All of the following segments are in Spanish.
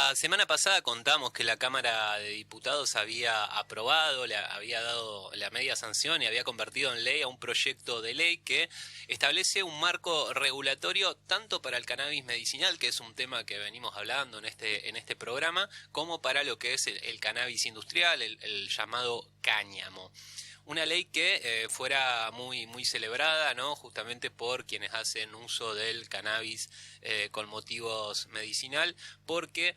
La semana pasada contamos que la Cámara de Diputados había aprobado, le había dado la media sanción y había convertido en ley a un proyecto de ley que establece un marco regulatorio tanto para el cannabis medicinal, que es un tema que venimos hablando en este programa, como para lo que es el cannabis industrial, el llamado cáñamo. Una ley que fuera muy celebrada, ¿no? Justamente por quienes hacen uso del cannabis con motivos medicinal, porque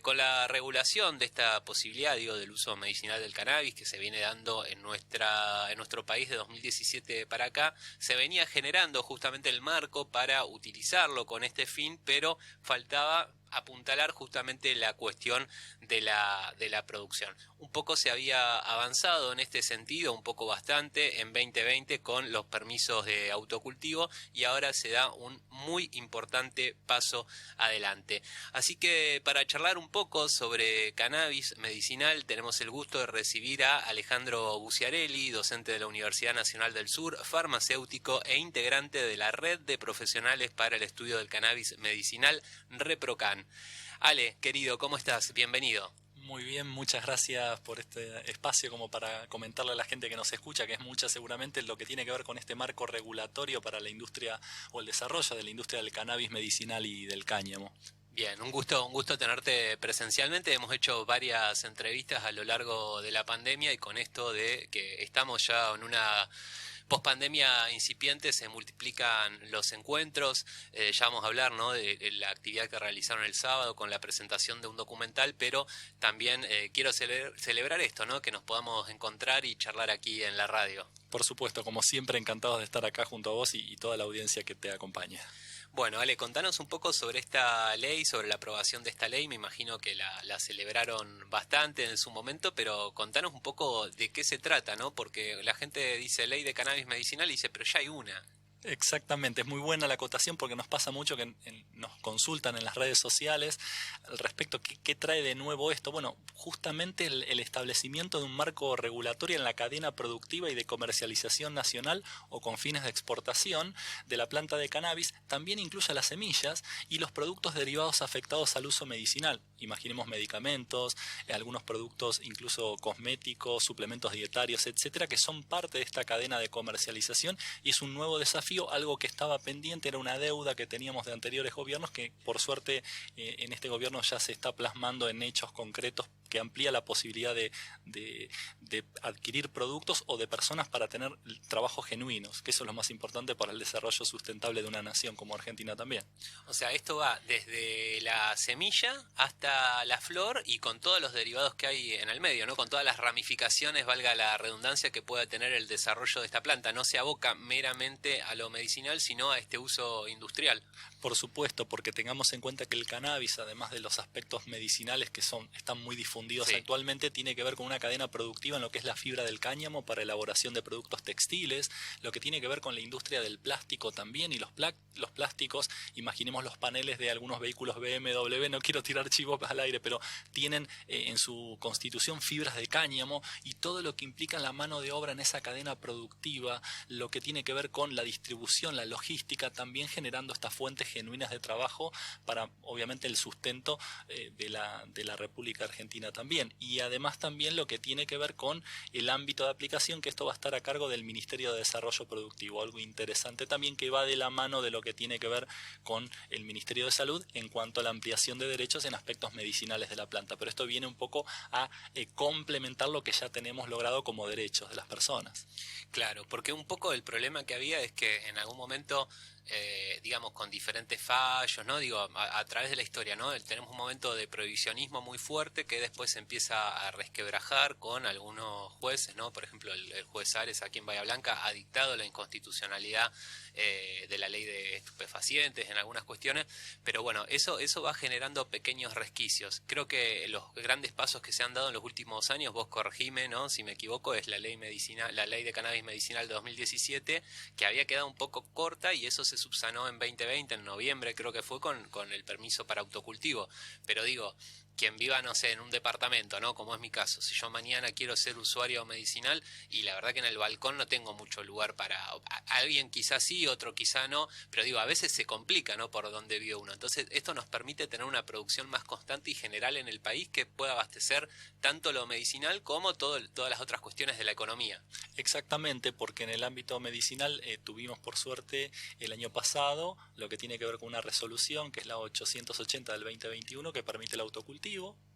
con la regulación de esta posibilidad, digo, del uso medicinal del cannabis que se viene dando en nuestro país de 2017 para acá, se venía generando justamente el marco para utilizarlo con este fin, pero faltaba apuntalar justamente la cuestión de la producción. Un poco se había avanzado en este sentido, un poco bastante, en 2020 con los permisos de autocultivo, y ahora se da un muy importante paso adelante. Así que para charlar un poco sobre cannabis medicinal tenemos el gusto de recibir a Alejandro Buciarelli, docente de la Universidad Nacional del Sur, farmacéutico e integrante de la Red de Profesionales para el Estudio del Cannabis Medicinal, ReproCan. Ale, querido, ¿cómo estás? Bienvenido. Muy bien, muchas gracias por este espacio como para comentarle a la gente que nos escucha, que es mucha seguramente, lo que tiene que ver con este marco regulatorio para la industria o el desarrollo de la industria del cannabis medicinal y del cáñamo. Bien, un gusto tenerte presencialmente. Hemos hecho varias entrevistas a lo largo de la pandemia y con esto de que estamos ya en una pospandemia incipiente se multiplican los encuentros. Ya vamos a hablar, ¿no?, de la actividad que realizaron el sábado con la presentación de un documental, pero también quiero celebrar esto, ¿no?, que nos podamos encontrar y charlar aquí en la radio. Por supuesto, como siempre, encantados de estar acá junto a vos y toda la audiencia que te acompaña. Bueno, Ale, contanos un poco sobre esta ley, sobre la aprobación de esta ley. Me imagino que la celebraron bastante en su momento, pero contanos un poco de qué se trata, ¿no? Porque la gente dice ley de cannabis medicinal y dice, pero ya hay una. Exactamente, es muy buena la acotación porque nos pasa mucho que nos consultan en las redes sociales al respecto qué trae de nuevo esto. Bueno, justamente el establecimiento de un marco regulatorio en la cadena productiva y de comercialización nacional o con fines de exportación de la planta de cannabis también incluye las semillas y los productos derivados afectados al uso medicinal. Imaginemos medicamentos, algunos productos incluso cosméticos, suplementos dietarios, etcétera, que son parte de esta cadena de comercialización y es un nuevo desafío. Algo que estaba pendiente, era una deuda que teníamos de anteriores gobiernos que por suerte en este gobierno ya se está plasmando en hechos concretos que amplía la posibilidad de adquirir productos o de personas para tener trabajos genuinos, que eso es lo más importante para el desarrollo sustentable de una nación como Argentina también. O sea, esto va desde la semilla hasta la flor y con todos los derivados que hay en el medio, ¿no? Con todas las ramificaciones, valga la redundancia, que pueda tener el desarrollo de esta planta. No se aboca meramente a lo medicinal, sino a este uso industrial. Por supuesto, porque tengamos en cuenta que el cannabis, además de los aspectos medicinales que están muy difundidos actualmente, tiene que ver con una cadena productiva en lo que es la fibra del cáñamo para elaboración de productos textiles, lo que tiene que ver con la industria del plástico también, y los plásticos, imaginemos los paneles de algunos vehículos BMW, no quiero tirar chivos al aire, pero tienen en su constitución fibras de cáñamo y todo lo que implica la mano de obra en esa cadena productiva, lo que tiene que ver con la distribución, la logística, también generando estas fuentes genuinas de trabajo para obviamente el sustento de la República Argentina también, y además también lo que tiene que ver con el ámbito de aplicación, que esto va a estar a cargo del Ministerio de Desarrollo Productivo, algo interesante también que va de la mano de lo que tiene que ver con el Ministerio de Salud en cuanto a la ampliación de derechos en aspectos medicinales de la planta, pero esto viene un poco a complementar lo que ya tenemos logrado como derechos de las personas. Claro, porque un poco el problema que había es que en algún momento digamos, con diferentes fallos, ¿no? Digo, a través de la historia, ¿no? Tenemos un momento de prohibicionismo muy fuerte que después se empieza a resquebrajar con algunos jueces, ¿no? Por ejemplo, el juez Ares aquí en Bahía Blanca ha dictado la inconstitucionalidad de la ley de estupefacientes en algunas cuestiones, pero bueno, eso va generando pequeños resquicios. Creo que los grandes pasos que se han dado en los últimos años, vos corregime, ¿no?, si me equivoco, es la ley de cannabis medicinal de 2017, que había quedado un poco corta, y eso se subsanó en 2020, en noviembre creo que fue, con el permiso para autocultivo. Pero digo, quien viva, no sé, en un departamento, ¿no? Como es mi caso. Si yo mañana quiero ser usuario medicinal y la verdad que en el balcón no tengo mucho lugar para... Alguien quizás sí, otro quizá no, pero digo, a veces se complica, ¿no? Por donde vive uno. Entonces, esto nos permite tener una producción más constante y general en el país que pueda abastecer tanto lo medicinal como todas las otras cuestiones de la economía. Exactamente, porque en el ámbito medicinal tuvimos por suerte el año pasado lo que tiene que ver con una resolución que es la 880 del 2021 que permite el autocultivo.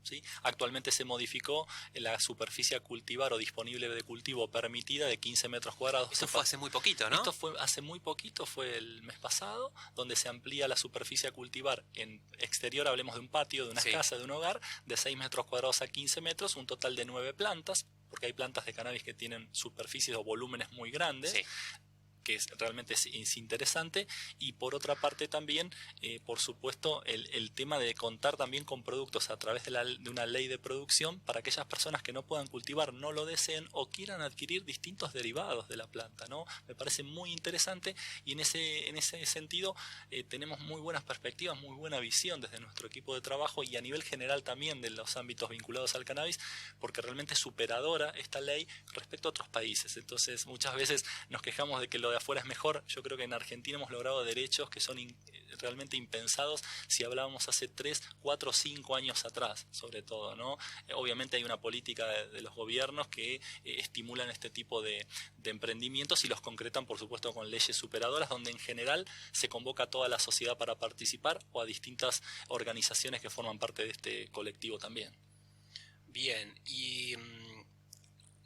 ¿Sí? Actualmente se modificó la superficie a cultivar o disponible de cultivo permitida de 15 metros cuadrados. Esto fue hace muy poquito, ¿no? Esto fue hace muy poquito, fue el mes pasado, donde se amplía la superficie a cultivar en exterior, hablemos de un patio, de una casa, de un hogar, de 6 metros cuadrados a 15 metros, un total de 9 plantas, porque hay plantas de cannabis que tienen superficies o volúmenes muy grandes. Sí. Que realmente es interesante, y por otra parte también, por supuesto, el tema de contar también con productos a través de una ley de producción para aquellas personas que no puedan cultivar, no lo deseen o quieran adquirir distintos derivados de la planta, ¿no? Me parece muy interesante y en ese sentido tenemos muy buenas perspectivas, muy buena visión desde nuestro equipo de trabajo y a nivel general también de los ámbitos vinculados al cannabis, porque realmente es superadora esta ley respecto a otros países. Entonces muchas veces nos quejamos de que lo de afuera es mejor. Yo creo que en Argentina hemos logrado derechos que son realmente impensados si hablábamos hace 3, 4, 5 años atrás, sobre todo, ¿no? Obviamente hay una política de los gobiernos que estimulan este tipo de emprendimientos y los concretan, por supuesto, con leyes superadoras, donde en general se convoca a toda la sociedad para participar o a distintas organizaciones que forman parte de este colectivo también. Bien, y...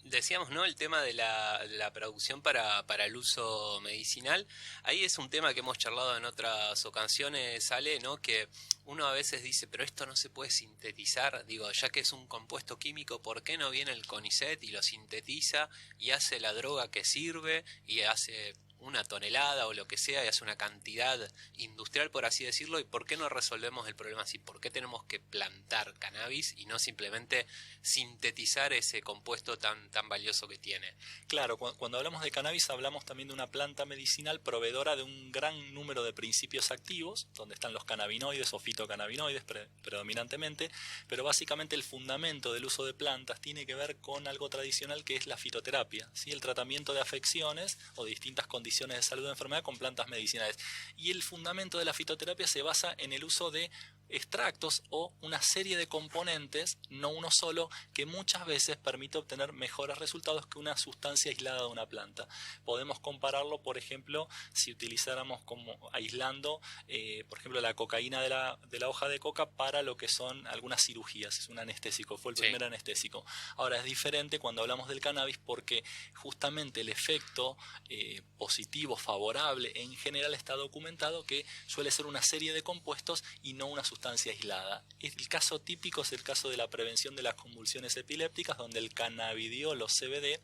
decíamos, ¿no? El tema de la producción para el uso medicinal. Ahí es un tema que hemos charlado en otras ocasiones, Ale, ¿no? Que uno a veces dice, pero esto no se puede sintetizar. Digo, ya que es un compuesto químico, ¿por qué no viene el CONICET y lo sintetiza y hace la droga que sirve y hace una tonelada o lo que sea y hace una cantidad industrial, por así decirlo? ¿Y por qué no resolvemos el problema así? ¿Por qué tenemos que plantar cannabis y no simplemente sintetizar ese compuesto tan valioso que tiene? Claro, cuando hablamos de cannabis hablamos también de una planta medicinal proveedora de un gran número de principios activos, donde están los cannabinoides o fitocannabinoides predominantemente, pero básicamente el fundamento del uso de plantas tiene que ver con algo tradicional que es la fitoterapia, ¿sí? El tratamiento de afecciones o de distintas condiciones de salud o enfermedad con plantas medicinales. Y el fundamento de la fitoterapia se basa en el uso de extractos o una serie de componentes, no uno solo, que muchas veces permite obtener mejores resultados que una sustancia aislada de una planta. Podemos compararlo, por ejemplo, si utilizáramos como aislando, por ejemplo, la cocaína de la hoja de coca para lo que son algunas cirugías. Es un anestésico, fue el primer anestésico. Ahora es diferente cuando hablamos del cannabis porque justamente el efecto positivo, favorable, en general está documentado que suele ser una serie de compuestos y no una sustancia aislada. El caso típico es el caso de la prevención de las convulsiones epilépticas, donde el cannabidiol o CBD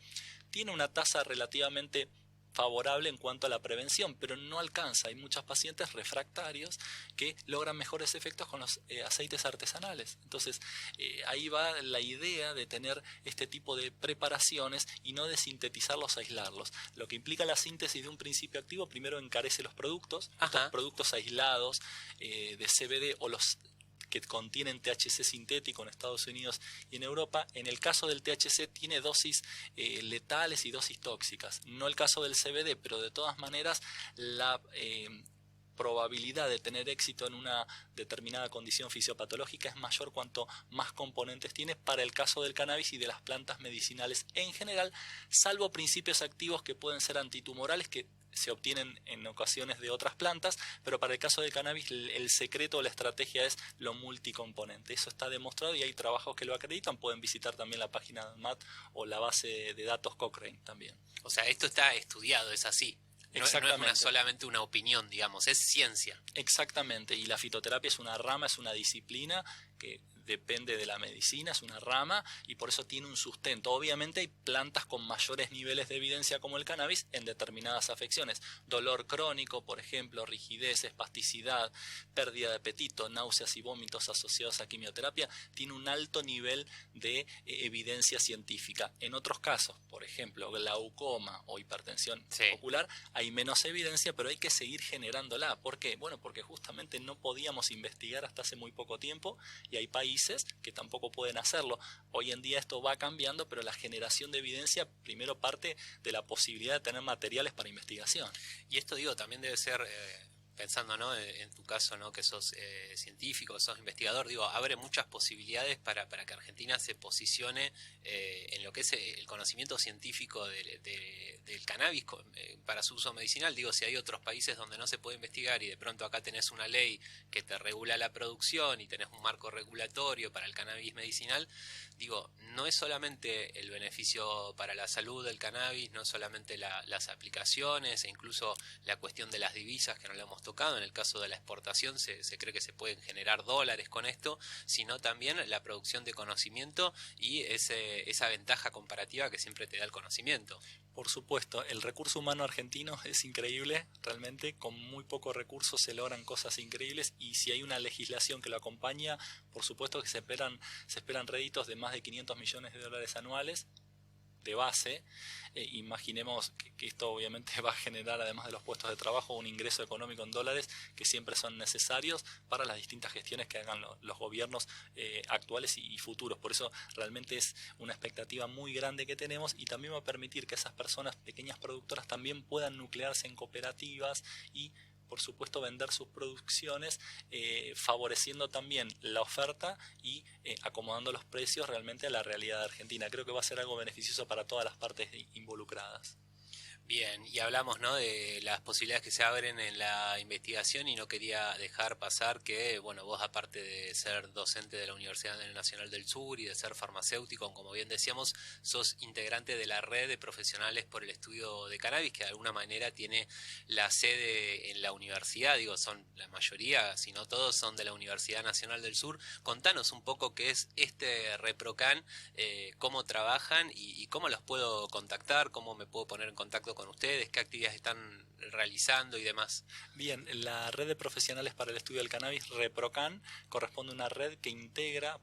tiene una tasa relativamente favorable en cuanto a la prevención, pero no alcanza. Hay muchos pacientes refractarios que logran mejores efectos con los aceites artesanales. Entonces, ahí va la idea de tener este tipo de preparaciones y no de sintetizarlos, aislarlos. Lo que implica la síntesis de un principio activo, primero encarece los productos. Estos productos aislados de CBD o los que contienen THC sintético en Estados Unidos y en Europa. En el caso del THC tiene dosis letales y dosis tóxicas, no el caso del CBD, pero de todas maneras la probabilidad de tener éxito en una determinada condición fisiopatológica es mayor cuanto más componentes tiene. Para el caso del cannabis y de las plantas medicinales en general, salvo principios activos que pueden ser antitumorales, que se obtienen en ocasiones de otras plantas, pero para el caso del cannabis el secreto o la estrategia es lo multicomponente. Eso está demostrado y hay trabajos que lo acreditan. Pueden visitar también la página de MAT o la base de datos Cochrane también. O sea, esto está estudiado, es así. No es solamente una opinión, digamos, es ciencia. Exactamente, y la fitoterapia es una rama, es una disciplina que depende de la medicina, es una rama y por eso tiene un sustento. Obviamente hay plantas con mayores niveles de evidencia como el cannabis en determinadas afecciones. Dolor crónico, por ejemplo, rigidez, espasticidad, pérdida de apetito, náuseas y vómitos asociados a quimioterapia, tiene un alto nivel de evidencia científica. En otros casos, por ejemplo, glaucoma o hipertensión ocular, hay menos evidencia, pero hay que seguir generándola. ¿Por qué? Bueno, porque justamente no podíamos investigar hasta hace muy poco tiempo y hay países países que tampoco pueden hacerlo. Hoy en día esto va cambiando, pero la generación de evidencia primero parte de la posibilidad de tener materiales para investigación. Y esto, digo, también debe ser... pensando, ¿no?, en tu caso, ¿no?, que sos científico, sos investigador, digo, abre muchas posibilidades para que Argentina se posicione en lo que es el conocimiento científico del cannabis para su uso medicinal. Digo, si hay otros países donde no se puede investigar y de pronto acá tenés una ley que te regula la producción y tenés un marco regulatorio para el cannabis medicinal, digo, no es solamente el beneficio para la salud del cannabis, no es solamente las aplicaciones e incluso la cuestión de las divisas, que no lo hemos tocado. En el caso de la exportación se cree que se pueden generar dólares con esto, sino también la producción de conocimiento y esa ventaja comparativa que siempre te da el conocimiento. Por supuesto, el recurso humano argentino es increíble, realmente con muy pocos recursos se logran cosas increíbles, y si hay una legislación que lo acompaña, por supuesto que se esperan réditos de más de 500 millones de dólares anuales de base. Imaginemos que esto obviamente va a generar, además de los puestos de trabajo, un ingreso económico en dólares que siempre son necesarios para las distintas gestiones que hagan los gobiernos actuales y futuros. Por eso realmente es una expectativa muy grande que tenemos, y también va a permitir que esas personas, pequeñas productoras, también puedan nuclearse en cooperativas y por supuesto vender sus producciones, favoreciendo también la oferta y acomodando los precios realmente a la realidad argentina. Creo que va a ser algo beneficioso para todas las partes involucradas. Bien, y hablamos, ¿no?, de las posibilidades que se abren en la investigación, y no quería dejar pasar que, bueno, vos, aparte de ser docente de la Universidad Nacional del Sur y de ser farmacéutico, como bien decíamos, sos integrante de la red de profesionales por el estudio de cannabis, que de alguna manera tiene la sede en la universidad. Digo, son la mayoría, si no todos, son de la Universidad Nacional del Sur. Contanos un poco qué es este ReproCan, cómo trabajan y cómo los puedo contactar, cómo me puedo poner en contacto con ustedes, qué actividades están realizando y demás. Bien, la red de profesionales para el estudio del cannabis, ReproCan, corresponde a una red que integra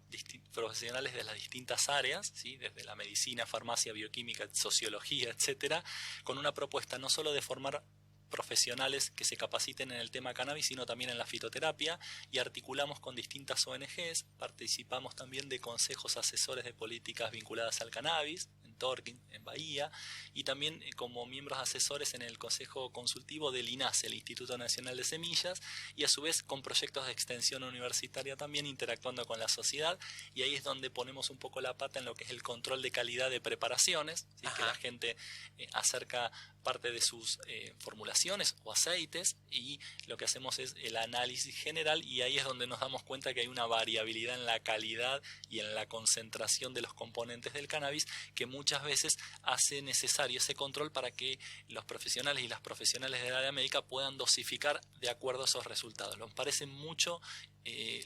profesionales de las distintas áreas, ¿sí?, desde la medicina, farmacia, bioquímica, sociología, etcétera, con una propuesta no solo de formar profesionales que se capaciten en el tema cannabis, sino también en la fitoterapia, y articulamos con distintas ONGs, participamos también de consejos asesores de políticas vinculadas al cannabis, en Torquín, en Bahía, y también como miembros asesores en el Consejo Consultivo del INASE, el Instituto Nacional de Semillas, y a su vez con proyectos de extensión universitaria también, interactuando con la sociedad, y ahí es donde ponemos un poco la pata en lo que es el control de calidad de preparaciones, ¿sí?, que la gente acerca parte de sus formulaciones o aceites, y lo que hacemos es el análisis general, y ahí es donde nos damos cuenta que hay una variabilidad en la calidad y en la concentración de los componentes del cannabis que muchas veces hace necesario ese control para que los profesionales y las profesionales del área médica puedan dosificar de acuerdo a esos resultados. Nos parece mucho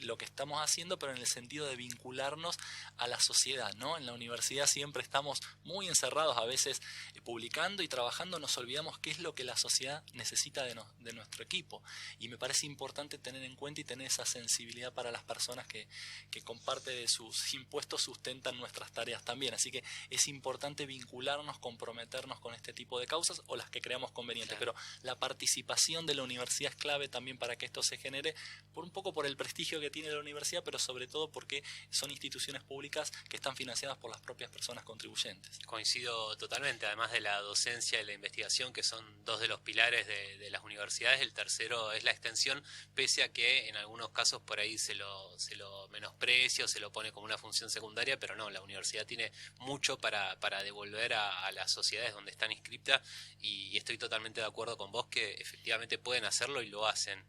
lo que estamos haciendo, pero en el sentido de vincularnos a la sociedad, ¿no? En la universidad siempre estamos muy encerrados, a veces publicando y trabajando, nos olvidamos qué es lo que la sociedad necesita de nuestro equipo, y me parece importante tener en cuenta y tener esa sensibilidad para las personas que con parte de sus impuestos sustentan nuestras tareas también. Así que es importante vincularnos, comprometernos con este tipo de causas o las que creamos convenientes, claro. Pero la participación de la universidad es clave también para que esto se genere, por un poco por el prestigio que tiene la universidad, pero sobre todo porque son instituciones públicas que están financiadas por las propias personas contribuyentes. Coincido totalmente, además de la docencia y la investigación, que son dos de los pilares de las universidades, el tercero es la extensión, pese a que en algunos casos por ahí se lo menosprecia o se lo pone como una función secundaria, pero no, la universidad tiene mucho para devolver a las sociedades donde están inscritas, y estoy totalmente de acuerdo con vos que efectivamente pueden hacerlo y lo hacen.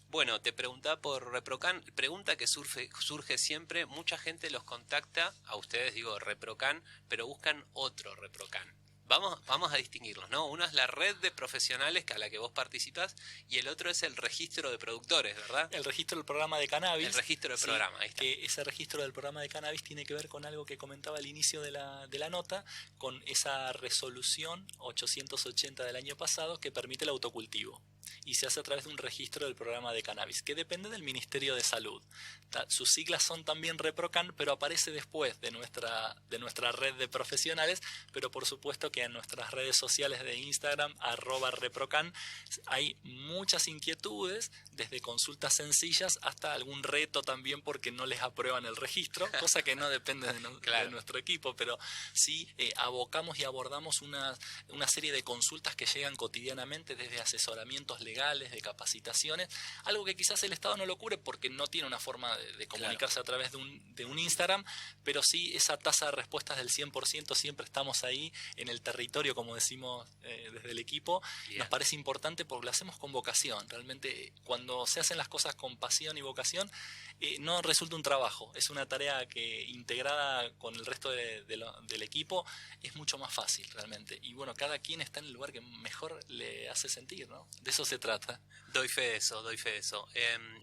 Bueno, te preguntaba por ReproCan, pregunta que surge siempre, mucha gente los contacta a ustedes, digo ReproCan, pero buscan otro ReproCan. Vamos a distinguirlos, ¿no? Uno es la red de profesionales a la que vos participás, y el otro es el registro de productores, ¿verdad? El registro del programa de cannabis. El registro del programa, ahí está. Que ese registro del programa de cannabis tiene que ver con algo que comentaba al inicio de la nota, con esa resolución 880 del año pasado que permite el autocultivo. y se hace a través de un registro del programa de cannabis, que depende del Ministerio de Salud. Sus siglas son también ReproCan, pero aparece después de nuestra red de profesionales, pero por supuesto que en nuestras redes sociales de Instagram, @ReproCan, hay muchas inquietudes, desde consultas sencillas hasta algún reto también porque no les aprueban el registro, cosa que no depende de nuestro equipo, pero sí abocamos y abordamos una serie de consultas que llegan cotidianamente, desde asesoramientos legales, de capacitaciones, algo que quizás el Estado no lo cubre porque no tiene una forma de comunicarse a través de un Instagram, pero sí esa tasa de respuestas del 100%, siempre estamos ahí en el territorio, como decimos desde el equipo. Nos parece importante porque lo hacemos con vocación. Realmente cuando se hacen las cosas con pasión y vocación, no resulta un trabajo, es una tarea que integrada con el resto del equipo es mucho más fácil realmente. Y bueno, cada quien está en el lugar que mejor le hace sentir, ¿no? De eso se trata. Doy fe de eso.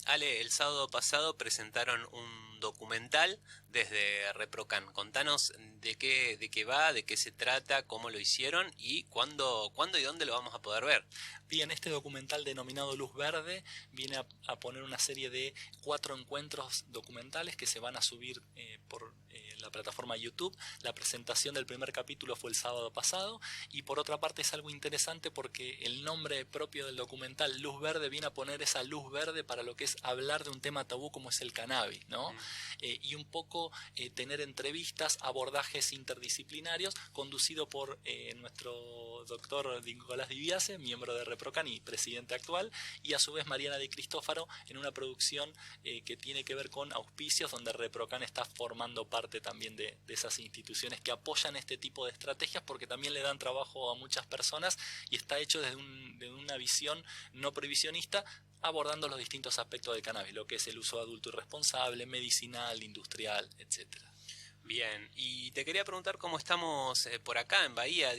Ale, el sábado pasado presentaron un documental desde ReproCan. Contanos de qué va, de qué se trata, cómo lo hicieron y cuándo y dónde lo vamos a poder ver. Bien, este documental denominado Luz Verde viene a poner una serie de 4 encuentros documentales que se van a subir por la plataforma YouTube. La presentación del primer capítulo fue el sábado pasado, y por otra parte es algo interesante porque el nombre propio del documental, Luz Verde, viene a poner esa luz verde para lo que es hablar de un tema tabú como es el cannabis, ¿no? Y un poco tener entrevistas, abordajes interdisciplinarios, conducido por nuestro doctor Nicolás Dibiase, miembro de ReproCan y presidente actual, y a su vez Mariana Di Cristófaro, en una producción que tiene que ver con auspicios, donde ReproCan está formando parte también de esas instituciones que apoyan este tipo de estrategias, porque también le dan trabajo a muchas personas y está hecho desde una visión no prohibicionista, abordando los distintos aspectos del cannabis, lo que es el uso adulto y responsable, medicinal, industrial, etcétera. Bien, y te quería preguntar cómo estamos por acá en Bahía.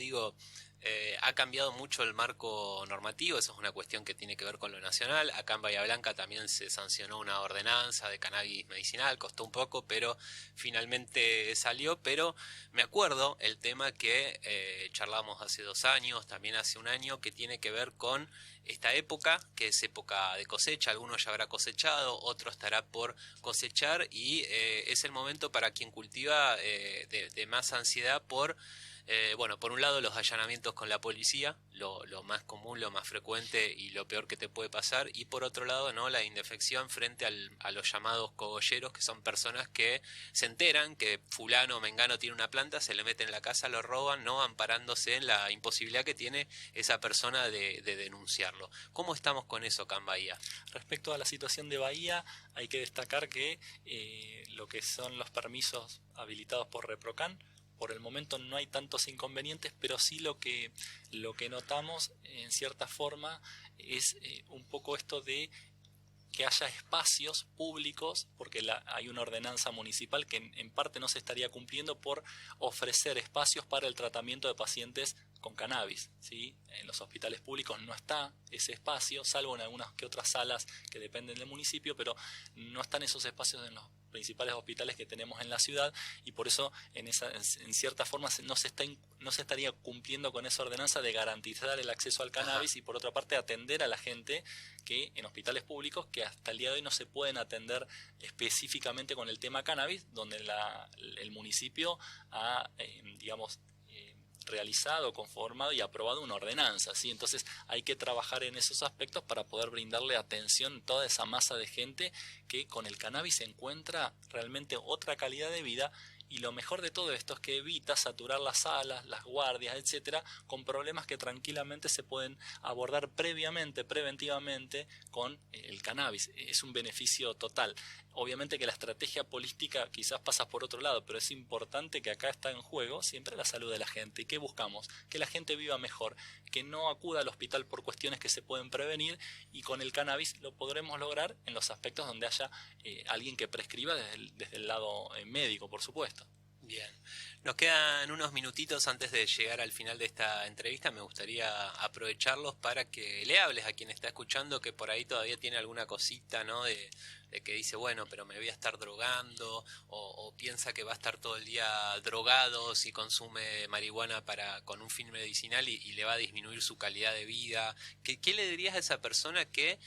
Ha cambiado mucho el marco normativo, eso es una cuestión que tiene que ver con lo nacional. Acá en Bahía Blanca también se sancionó una ordenanza de cannabis medicinal, costó un poco, pero finalmente salió. Pero me acuerdo el tema que charlamos hace 2 años, también hace 1 año, que tiene que ver con esta época, que es época de cosecha. Algunos ya habrá cosechado, otro estará por cosechar, y es el momento para quien cultiva de más ansiedad por... por un lado los allanamientos con la policía, lo más común, lo más frecuente y lo peor que te puede pasar, y por otro lado, ¿no?, la indefección frente a los llamados cogolleros, que son personas que se enteran que fulano o mengano tiene una planta, se le meten en la casa, lo roban, no amparándose en la imposibilidad que tiene esa persona de denunciarlo. ¿Cómo estamos con eso acá en Bahía? Respecto a la situación de Bahía, hay que destacar que lo que son los permisos habilitados por ReproCan, por el momento no hay tantos inconvenientes, pero sí lo que notamos en cierta forma es un poco esto de que haya espacios públicos, porque hay una ordenanza municipal que en parte no se estaría cumpliendo, por ofrecer espacios para el tratamiento de pacientes con cannabis, ¿sí? En los hospitales públicos no está ese espacio, salvo en algunas que otras salas que dependen del municipio, pero no están esos espacios en los principales hospitales que tenemos en la ciudad, y por eso en cierta forma no se estaría cumpliendo con esa ordenanza de garantizar el acceso al cannabis. Y por otra parte atender a la gente que en hospitales públicos, que hasta el día de hoy no se pueden atender específicamente con el tema cannabis, donde el municipio ha realizado, conformado y aprobado una ordenanza, ¿sí? Entonces hay que trabajar en esos aspectos para poder brindarle atención a toda esa masa de gente que con el cannabis encuentra realmente otra calidad de vida. Y lo mejor de todo esto es que evita saturar las salas, las guardias, etcétera, con problemas que tranquilamente se pueden abordar preventivamente con el cannabis. Es un beneficio total. Obviamente que la estrategia política quizás pasa por otro lado, pero es importante que acá está en juego siempre la salud de la gente. ¿Y qué buscamos? Que la gente viva mejor, que no acuda al hospital por cuestiones que se pueden prevenir, y con el cannabis lo podremos lograr en los aspectos donde haya alguien que prescriba desde el lado médico, por supuesto. Bien, nos quedan unos minutitos antes de llegar al final de esta entrevista. Me gustaría aprovecharlos para que le hables a quien está escuchando, que por ahí todavía tiene alguna cosita, ¿no?, de de que dice, bueno, pero me voy a estar drogando, o piensa que va a estar todo el día drogado si consume marihuana con un fin medicinal y le va a disminuir su calidad de vida. ¿Qué le dirías a esa persona que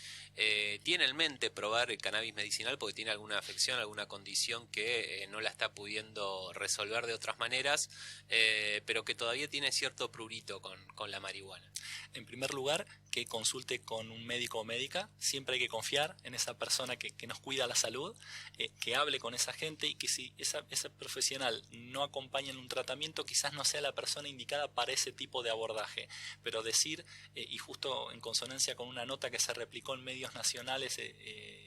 tiene en mente probar el cannabis medicinal porque tiene alguna afección, alguna condición que no la está pudiendo resolver de otras maneras, pero que todavía tiene cierto prurito con la marihuana? En primer lugar, que consulte con un médico o médica. Siempre hay que confiar en esa persona que nos cuida la salud, que hable con esa gente, y que si ese profesional no acompaña en un tratamiento, quizás no sea la persona indicada para ese tipo de abordaje. Pero decir, y justo en consonancia con una nota que se replicó en medios nacionales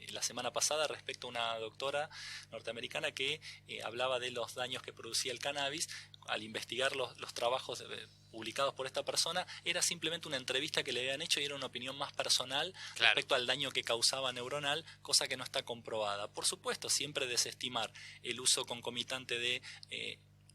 la semana pasada respecto a una doctora norteamericana que hablaba de los daños que producía el cannabis, al investigar los trabajos publicados por esta persona, era simplemente una entrevista que le habían hecho y era una opinión más personal respecto al daño que causaba neuronal, cosa que no está comprobada. Por supuesto, siempre desestimar el uso concomitante de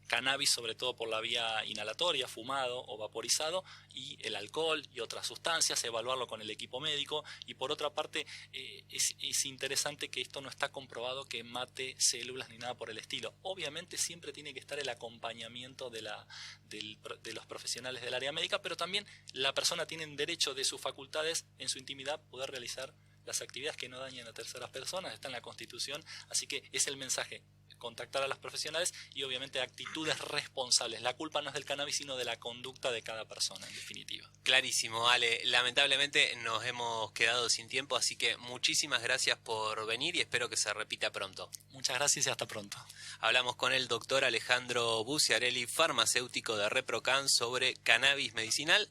cannabis, sobre todo por la vía inhalatoria, fumado o vaporizado, y el alcohol y otras sustancias, evaluarlo con el equipo médico. Y por otra parte, es interesante que esto no está comprobado que mate células ni nada por el estilo. Obviamente siempre tiene que estar el acompañamiento de los profesionales del área médica, pero también la persona tiene derecho de sus facultades en su intimidad poder realizar las actividades que no dañen a terceras personas. Está en la Constitución, así que es el mensaje: contactar a los profesionales y obviamente actitudes responsables. La culpa no es del cannabis, sino de la conducta de cada persona, en definitiva. Clarísimo, Ale. Lamentablemente nos hemos quedado sin tiempo, así que muchísimas gracias por venir y espero que se repita pronto. Muchas gracias y hasta pronto. Hablamos con el doctor Alejandro Buciarelli, farmacéutico de ReproCan, sobre cannabis medicinal.